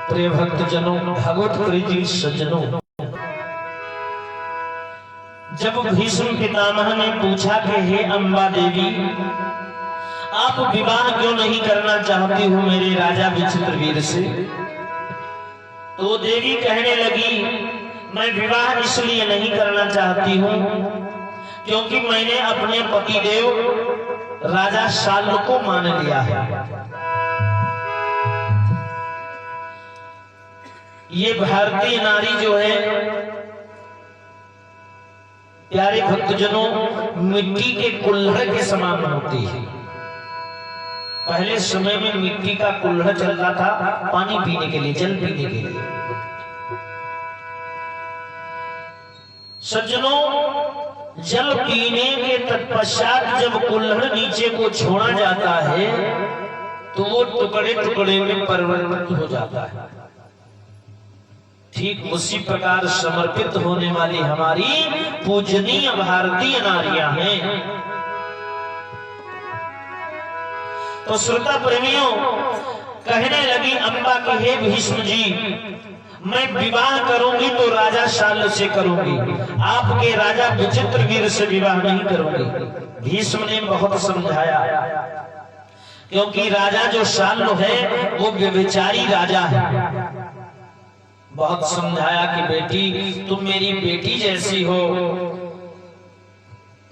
प्रिय भक्तजनों, भागवत प्रीति सज्जनों, जब भीष्म पितामह ने पूछा कि हे अम्बा देवी, आप विवाह क्यों नहीं करना चाहती हो मेरे राजा विचित्रवीर से, तो देवी कहने लगी, मैं विवाह इसलिए नहीं करना चाहती हूं क्योंकि मैंने अपने पतिदेव राजा शाल्व को मान लिया है। ये भारतीय नारी जो है, प्यारे भक्तजनों, मिट्टी के कुल्हड़ के समान होती है। पहले समय में मिट्टी का कुल्हड़ चलता था पानी पीने के लिए, जल पीने के लिए। सज्जनों, जल पीने के तत्पश्चात जब कुल्हड़ नीचे को छोड़ा जाता है तो वो टुकड़े टुकड़े में परिवर्तित हो जाता है। ठीक उसी प्रकार समर्पित होने वाली हमारी पूजनीय भारतीय नारियां हैं। तो श्रोता प्रेमियों, कहने लगी अम्बा कि हे भीष्म जी, मैं विवाह करूंगी तो राजा शाल्व से करूंगी, आपके राजा विचित्रवीर से विवाह नहीं करूंगी। भीष्म ने बहुत समझाया, क्योंकि राजा जो शाल्व है वो व्यभिचारी राजा है। बहुत समझाया कि बेटी, तुम मेरी बेटी जैसी हो,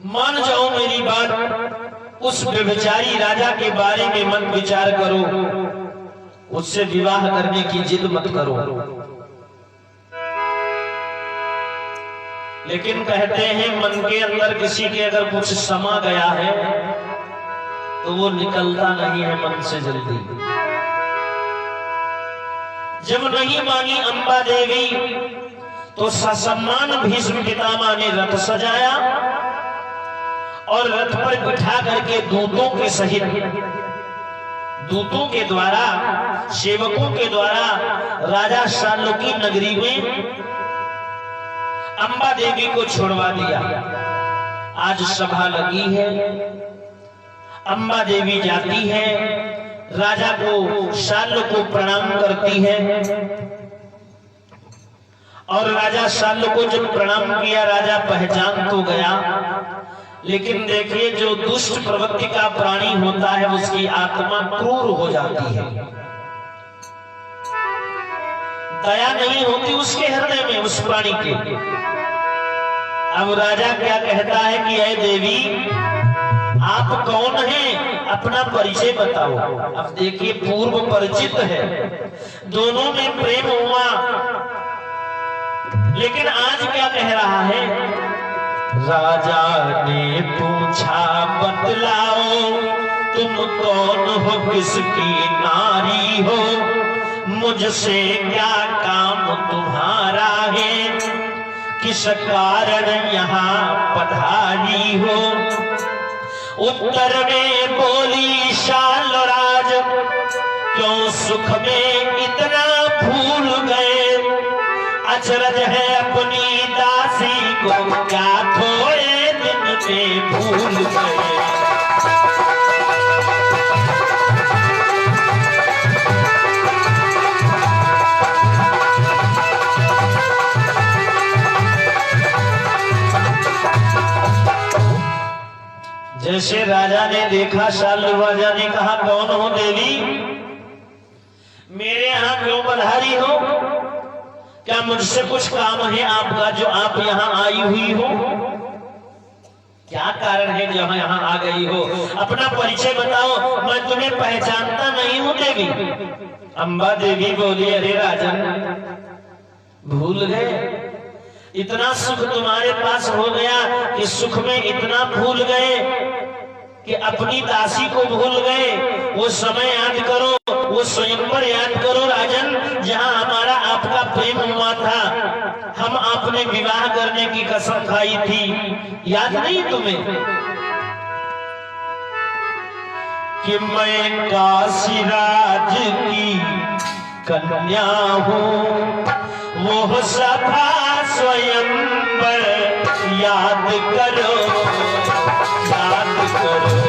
मान जाओ मेरी बात, उस व्यभिचारी राजा के बारे में मत विचार करो, उससे विवाह करने की जिद मत करो। लेकिन कहते हैं मन के अंदर किसी के अगर कुछ समा गया है तो वो निकलता नहीं है मन से जल्दी। जब नहीं मानी अम्बा देवी तो ससम्मान भीष्म पितामह ने रथ सजाया और रथ पर बिठा करके दूतों के सहित, दूतों के द्वारा, सेवकों के द्वारा राजा शाल्व की नगरी में अम्बा देवी को छोड़वा दिया। आज सभा लगी है, अम्बा देवी जाती है, राजा को, शाल्व को प्रणाम करती है और राजा शाल्व को जब प्रणाम किया, राजा पहचान तो गया, लेकिन देखिए जो दुष्ट प्रवृत्ति का प्राणी होता है उसकी आत्मा क्रूर हो जाती है, दया नहीं होती उसके हृदय में उस प्राणी के। अब राजा क्या कहता है कि ऐ देवी, आप कौन हैं, अपना परिचय बताओ। अब देखिए पूर्व परिचित है, दोनों में प्रेम हुआ, लेकिन आज क्या कह रहा है? राजा ने पूछा बतलाओ, तुम कौन हो, किसकी नारी हो, मुझसे क्या काम तुम्हारा है, किस कारण यहाँ पधारी हो। उत्तर में बोली शाल्वराज, क्यों सुख में इतना भूल गए, अचरज है अपनी दासी को, क्या थोड़े दिन में भूल गए। जैसे राजा ने देखा, शाल्व राजा ने कहा, कौन हो देवी, मेरे यहाँ क्यों पधारी हो, क्या मुझसे कुछ काम है आपका जो आप यहाँ आई हुई हो, क्या कारण है जो यहाँ आ गई हो, अपना परिचय बताओ, मैं तुम्हें पहचानता नहीं हूँ देवी। अम्बा देवी बोली, अरे राजन, भूल गए, इतना सुख तुम्हारे पास हो गया कि सुख में इतना भूल गए कि अपनी दासी को भूल गए। वो समय याद करो, वो स्वयंवर याद करो राजन, जहां हमारा आपका प्रेम हुआ था, हम आपने विवाह करने की कसम खाई थी, याद नहीं तुम्हें? कि मैं काशीराज की कन्या हूँ, वो सभा स्वयंवर याद करो, याद करो।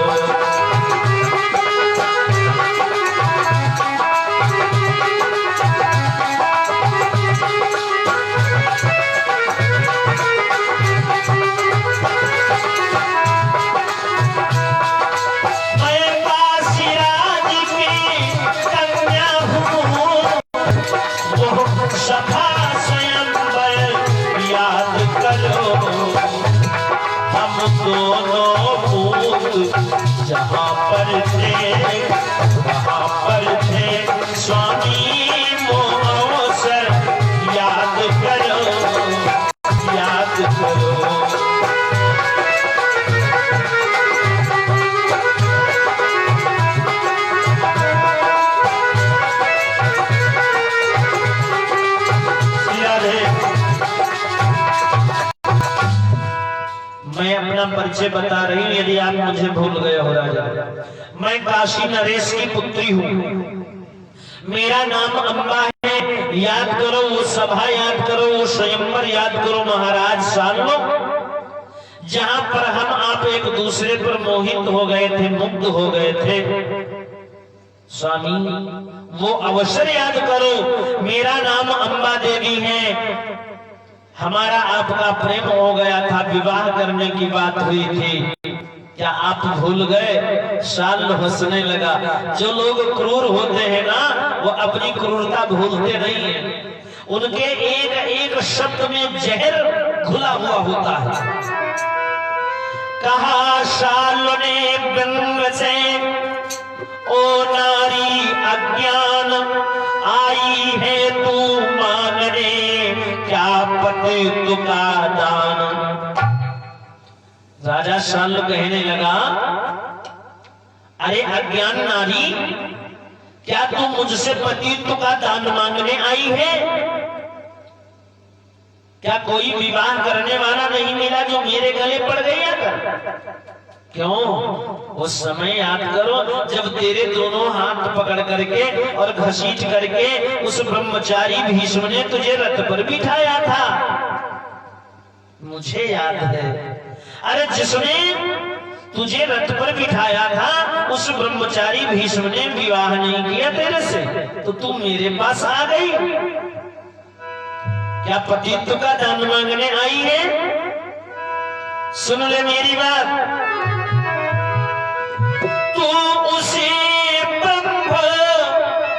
अपना परिचय बता रही हूँ, यदि आप मुझे भूल गए हो राजा। मैं काशी नरेश की पुत्री हूँ, मेरा नाम अम्बा है। याद करो वो सभा, याद करो वो स्वयंवर, याद करो महाराज सालो, जहां पर हम आप एक दूसरे पर मोहित हो गए थे, मुग्ध हो गए थे। स्वामी वो अवसर याद करो। मेरा नाम अम्बा देवी है, हमारा आपका प्रेम हो गया था, विवाह करने की बात हुई थी, क्या आप भूल गए? साल हंसने लगा। जो लोग क्रूर होते हैं ना, वो अपनी क्रूरता भूलते नहीं है, उनके एक एक शब्द में जहर घुला हुआ होता है। कहा साल ने बिंब से, ओ नारी अज्ञान, आई है तू मांगने, क्या पति तुका दान। राजा साल कहने लगा, अरे अज्ञान नारी, क्या तू मुझसे पतित्व का दान मांगने आई है? क्या कोई विवाह करने वाला नहीं मिला जो मेरे गले पड़ गया था? क्यों? उस समय याद करो जब तेरे दोनों हाथ पकड़ करके और घसीट करके उस ब्रह्मचारी भीष्म ने तुझे रथ पर बिठाया था, मुझे याद है। अरे जिसने तुझे रथ पर बिठाया था, उस ब्रह्मचारी भीष्म ने विवाह नहीं किया तेरे से, तो तू मेरे पास आ गई। क्या पतित्व का दान मांगने आई है? सुन ले मेरी बात। तू उसे ब्रह्मचारी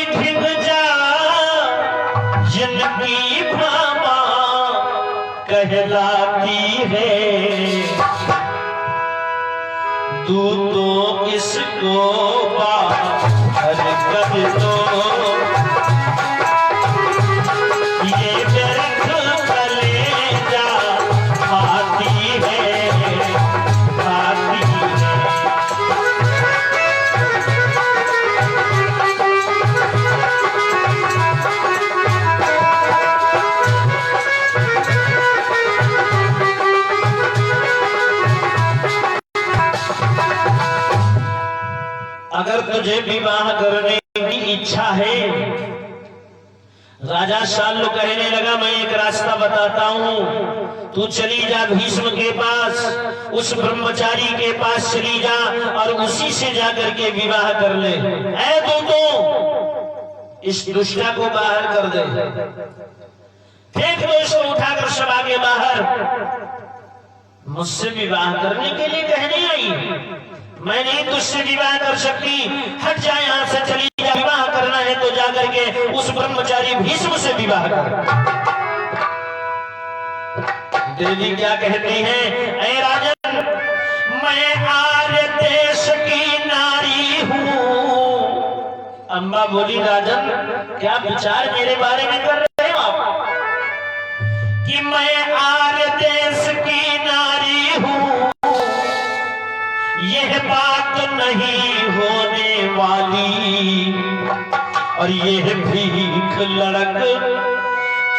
धिग जा, जिनकी भामा कहलाती है, तू तो इसको बाहर कर दो, ये व्यर्थ कलेजा खाती है, खाती है। अगर तुझे विवाह करने की इच्छा है, राजा शाल्व कहने लगा, मैं एक रास्ता बताता हूं, तू चली जा भीष्म के पास, उस ब्रह्मचारी के पास चली जा और उसी से जाकर के विवाह कर ले। ऐ तो इस दुष्टा को बाहर कर दे, फेंक दो इसको उठाकर सभा के बाहर। मुझसे विवाह करने के लिए कहने आई, मैं नहीं तुझसे विवाह कर सकती, हट जा यहां से, चली जा। विवाह करना है तो जाकर के उस ब्रह्मचारी भीष्म से विवाह कर। देवी क्या कहती है, ऐ राजन, मैं आर्य देश की नारी हूं। अम्बा बोली, राजन क्या विचार मेरे बारे में कर रहे हो आप, कि मैं आर्य देश की नारी हूं, यह बात नहीं होने वाली, और यह भीख लड़क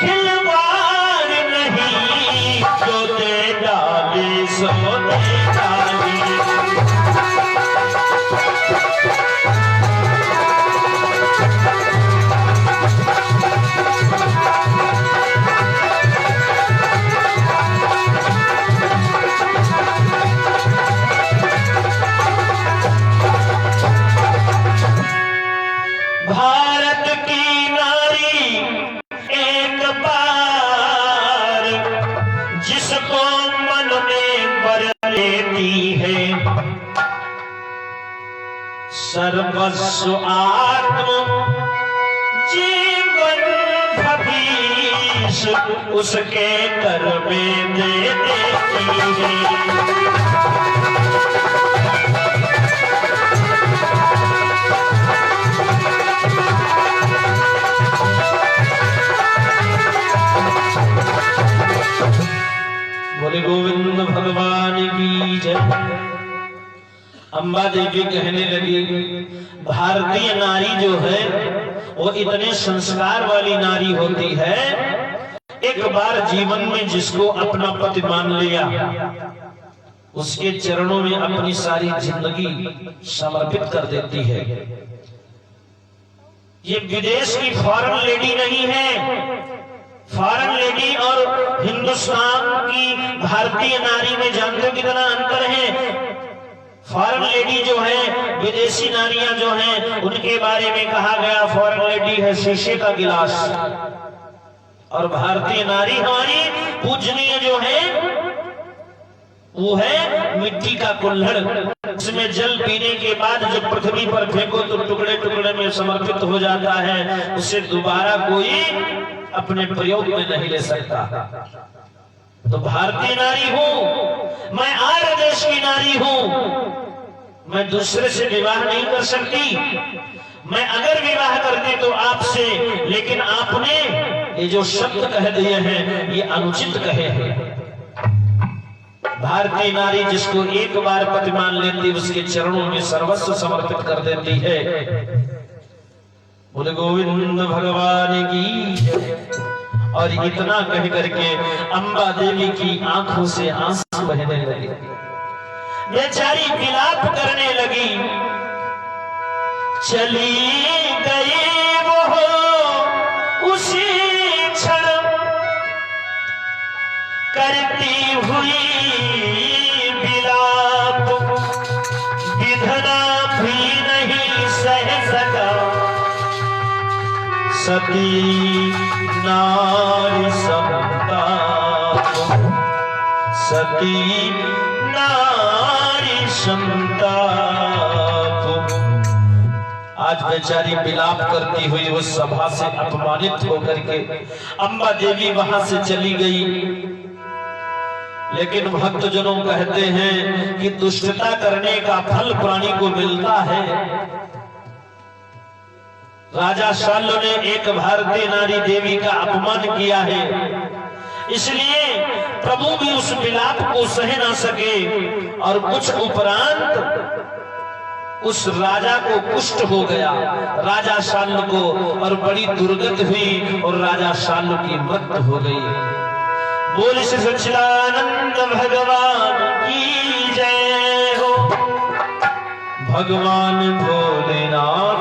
खिलवाड़ नहीं, जो दे डाले सो दे डाली। भारत की नारी एक बार जिसको मन में बर लेती है, सर्वस्व आत्म जीवन भविष्य उसके कर में दे देती है। बोले गोविंद भगवान की जय। अम्बा देवी कहने लगी, भारतीय नारी जो है वो इतने संस्कार वाली नारी होती है, एक बार जीवन में जिसको अपना पति मान लिया, उसके चरणों में अपनी सारी जिंदगी समर्पित कर देती है। ये विदेश की फॉरेन लेडी नहीं है। फॉरेन लेडी और हिंदुस्तान की भारतीय नारी में जानते हो कितना अंतर है। फॉरेन लेडी जो है, विदेशी नारियां जो हैं, उनके बारे में कहा गया फॉरेन लेडी है शीशे का गिलास, और भारतीय नारी हमारी पूजनीय जो है वो है मिट्टी का कुल्हड़। उसमें जल पीने के बाद जब पृथ्वी पर फेंको तो टुकड़े टुकड़े में समर्पित हो जाता है, उसे दोबारा कोई अपने प्रयोग में नहीं ले सकता। तो भारतीय नारी हूं मैं, आर्य देश की नारी हूं मैं, दूसरे से विवाह नहीं कर सकती। मैं अगर विवाह करती तो आपसे, लेकिन आपने ये जो शब्द कह दिए हैं ये अनुचित कहे हैं। भारतीय नारी जिसको एक बार पति मान लेती, उसके चरणों में सर्वस्व समर्पित कर देती है। बोले गोविंद भगवान की। और इतना कह करके अंबा देवी की आंखों से आंसू बहने लगे, बेचारी विलाप करने लगी। चली गई वो उसी क्षण करती हुई विलाप, विधना भी नहीं सह सका। सती नारी संताप, सती नारी संताप। आज बेचारी विलाप करती हुई उस सभा से अपमानित होकर के अंबा देवी वहां से चली गई। लेकिन भक्तजनों कहते हैं कि दुष्टता करने का फल प्राणी को मिलता है। राजा शाल्व ने एक भारतीय नारी देवी का अपमान किया है, इसलिए प्रभु भी उस विलाप को सह ना सके और कुछ उपरांत उस राजा को कुष्ठ हो गया, राजा शाल्व को, और बड़ी दुर्गत हुई और राजा शाल्व की मृत्यु हो गई। बोल श्री सच्चिदानंद भगवान की जय हो। भगवान भोलेनाथ